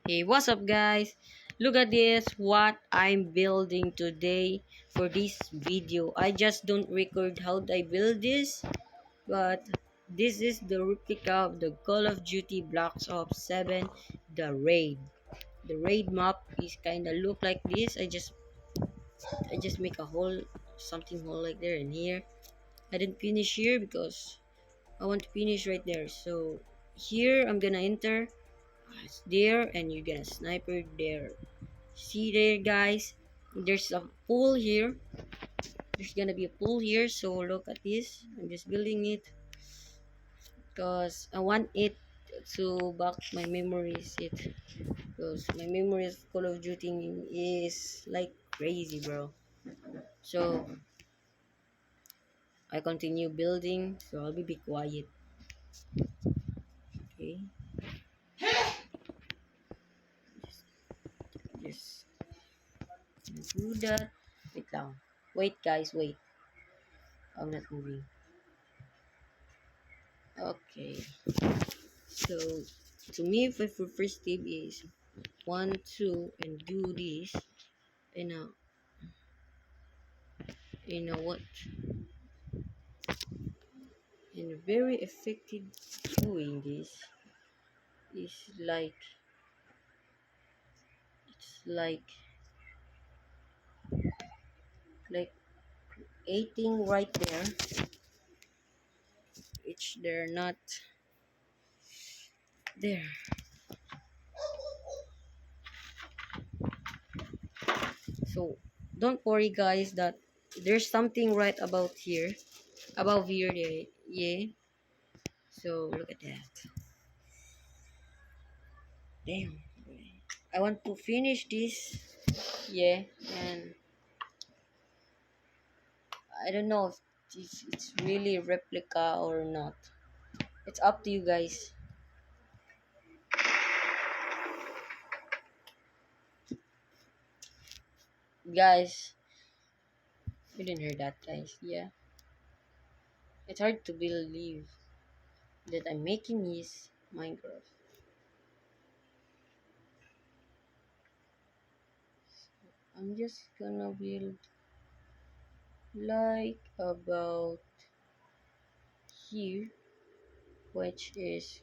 Hey, what's up, guys? Look at this, what I'm building today for this video. I just don't record how I build this, but this is the replica of the Call of Duty Black Ops 7, the Raid. The Raid map is kind of look like this. I just make a hole, something hole like there and here. I didn't finish here because I want to finish right there. So here I'm gonna enter. It's there, and you're gonna sniper there. See there, guys, there's a pool here. There's gonna be a pool here, so look at this. I'm just building it because I want it to back my memories, it because my memories of Call of Duty is like crazy, bro. So I continue building, so I'll be quiet. Okay, just do that. Wait lang. Wait, guys, wait. I'm not moving. Okay, so to me, if for first tip is 1 2 and do this in a what in a very effective doing this is like like 18 right there. It's they're not there. So don't worry, guys, that there's something right about here, above here. Yeah, yeah. So look at that. Damn, I want to finish this. Yeah, and I don't know if it's really replica or not. It's up to you guys. Guys, you didn't hear that, guys. Yeah, it's hard to believe that I'm making this Minecraft. I'm just gonna build like about here, which is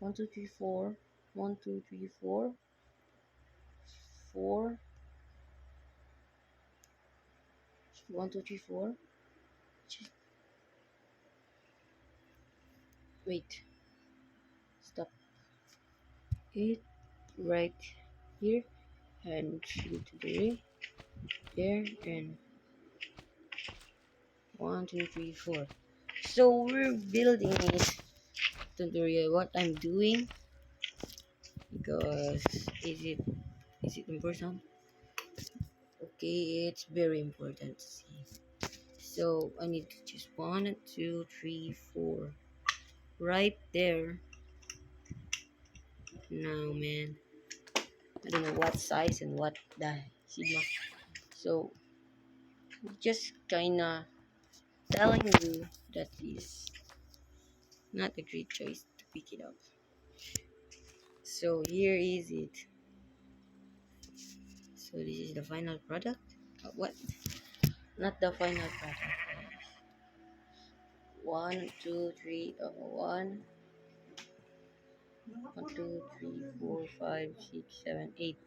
1 2 3 4, 1 2 3 4, 4, 1 2 3 4. Wait, stop it right here and shoot there and 1 2 3 4. So we're building this tutorial. What I'm doing, because is it important? Okay, it's very important to see. So I need to just 1 2 3 4 right there. Now, man, I don't know what size and what the sigma. So just kinda telling you that is not a great choice to pick it up. So here is it. So this is the final product. What? Not the final product. 1 2 3 1 2 3 4 5 6 7 8.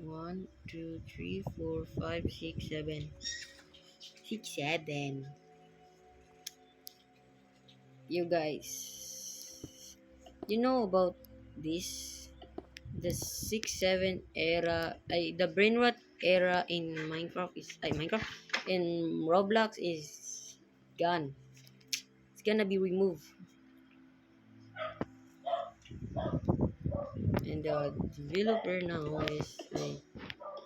1 2 3 4 5 6 7 6 7. You guys, you know about this? The 6 7 era, the brain rot era in Minecraft is Minecraft in Roblox is gone. It's gonna be removed, and the developer now is like,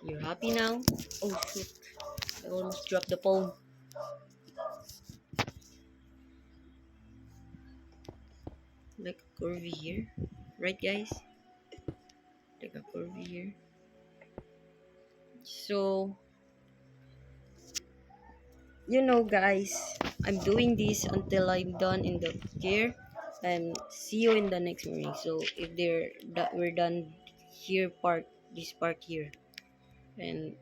"You're happy now?" Oh shoot! I almost dropped the phone. Like a curvy here, right, guys? Like a curvy here. So you know, guys, I'm doing this until I'm done in the gear, and see you in the next morning. So if we're done here part, this part here, and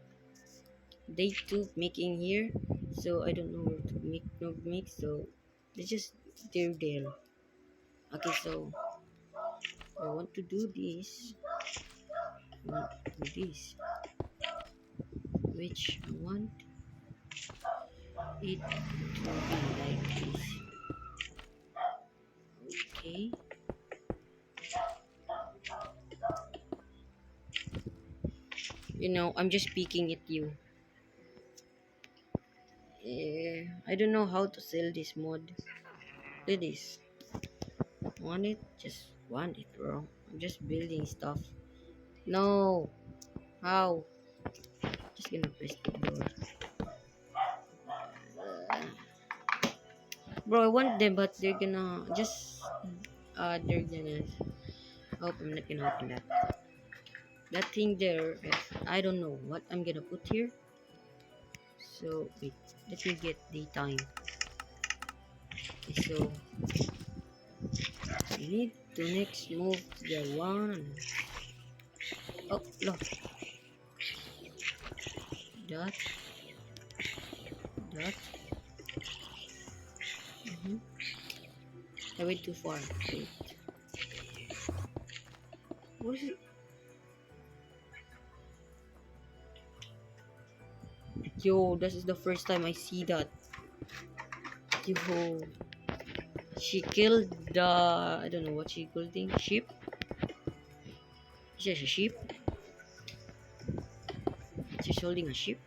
day two making here, so I don't know where to make, no mix, so let's just there. Okay, so I want to do this. I want to do this, which I want it to be like this. Okay. You know, I'm just peeking at you. I don't know how to sell this mod. Look at this. Want it? Just want it, bro. I'm just building stuff. No. How? Just gonna press the door. Bro, I want them, but they're gonna just. They're gonna. Oh, I'm not gonna open that. That thing there, I don't know what I'm gonna put here. So, wait. Let me get the time. Okay, so, we need to next move the one. Oh, look. That. That. I went too far. Wait. What is it? Yo, this is the first time I see that. Yo, she killed the, I don't know what she called thing. Sheep? Is that a sheep? She's holding a sheep?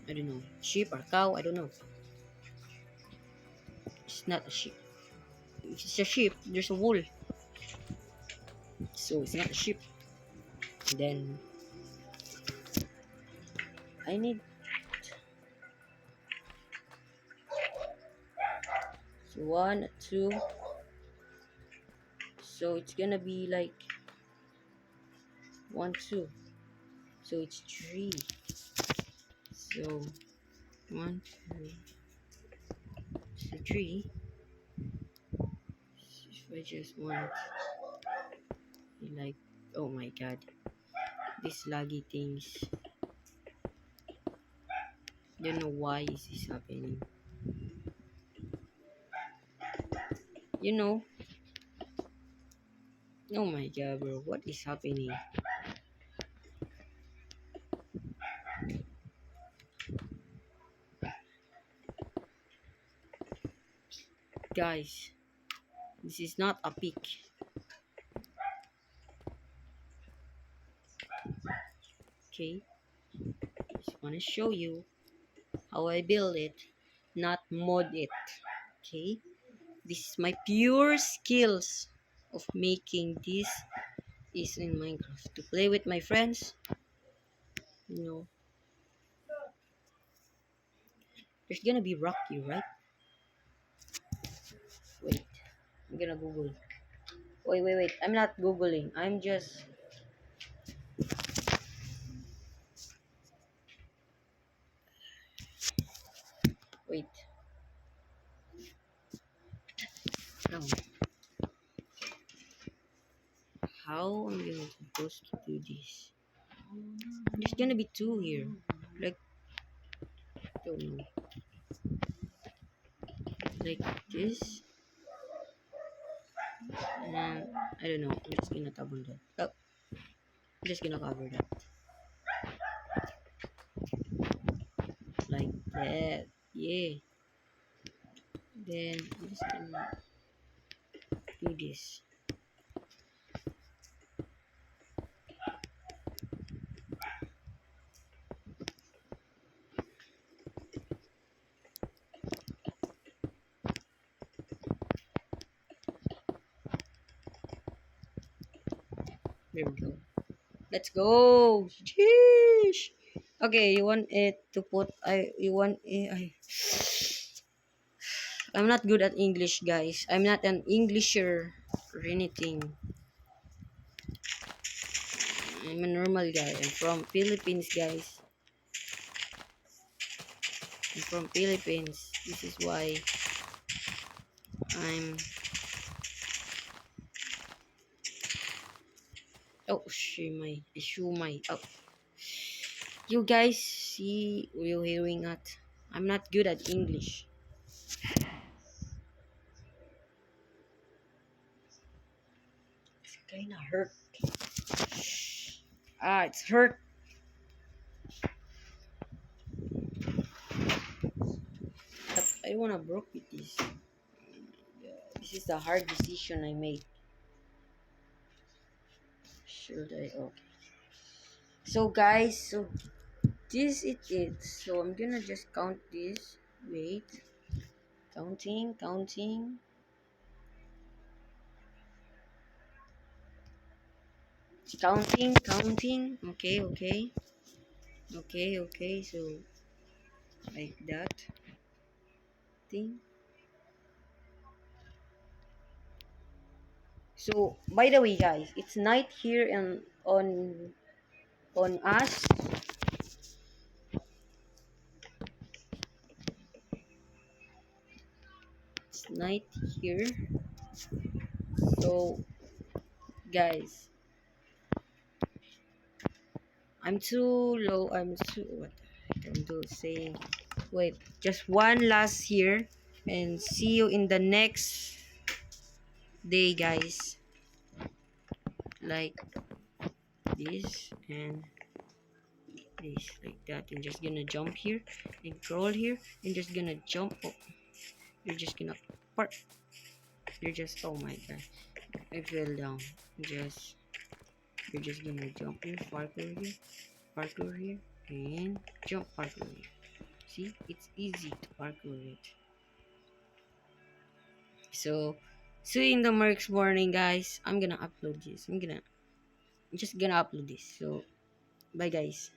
I don't know. Sheep or cow? I don't know. It's not a sheep. If it's a sheep, there's a wool. So it's not a sheep. Then I need, so one, two. So it's gonna be like 1, 2. So it's 3. So 1, 2, so 3. If I just want, like, oh my god, these laggy things. Don't know why is this happening. You know. Oh my god, bro, what is happening? Guys, this is not a peak. Okay, just wanna show you how I build it, not mod it. Okay, this is my pure skills of making this is in Minecraft to play with my friends. You know, there's gonna be Rocky, right? Wait, I'm gonna Google. Wait. I'm not Googling. I'm just. Wait. No. How am I supposed to do this? There's gonna be 2 here. Like, don't know. Like this. And I don't know. I'm just gonna cover that. Oh, I'm just gonna cover that. Like that. Yeah. Then I'm just gonna do this. There we go. Let's go. Sheesh. Okay, you want it to put. You want it. I'm not good at English, guys. I'm not an Englisher or anything. I'm a normal guy. I'm from Philippines, guys. I'm from Philippines. This is why I'm... Oh, shumai. Oh, you guys see, you hearing that? I'm not good at English. It's kinda hurt. Ah, it's hurt. But I wanna broke with this. Yeah, this is a hard decision I made. Should I? Okay. So guys, so this it is. So I'm gonna just count this. Wait. Counting. Counting. Okay. So like that thing. So by the way, guys, it's night here and on us. It's night here. So guys, I'm too low. I'm too what I'm do saying. Wait, just one last here, and see you in the next day, guys. Like this and this, like that. I'm just gonna jump here and crawl here and just gonna jump. Oh, you're just gonna park. You're just, oh my god, I fell down. Just you're just gonna jump here, parkour here, and jump parkour here. See, it's easy to parkour it. So see you in the next morning, guys. I'm just gonna upload this. So bye, guys.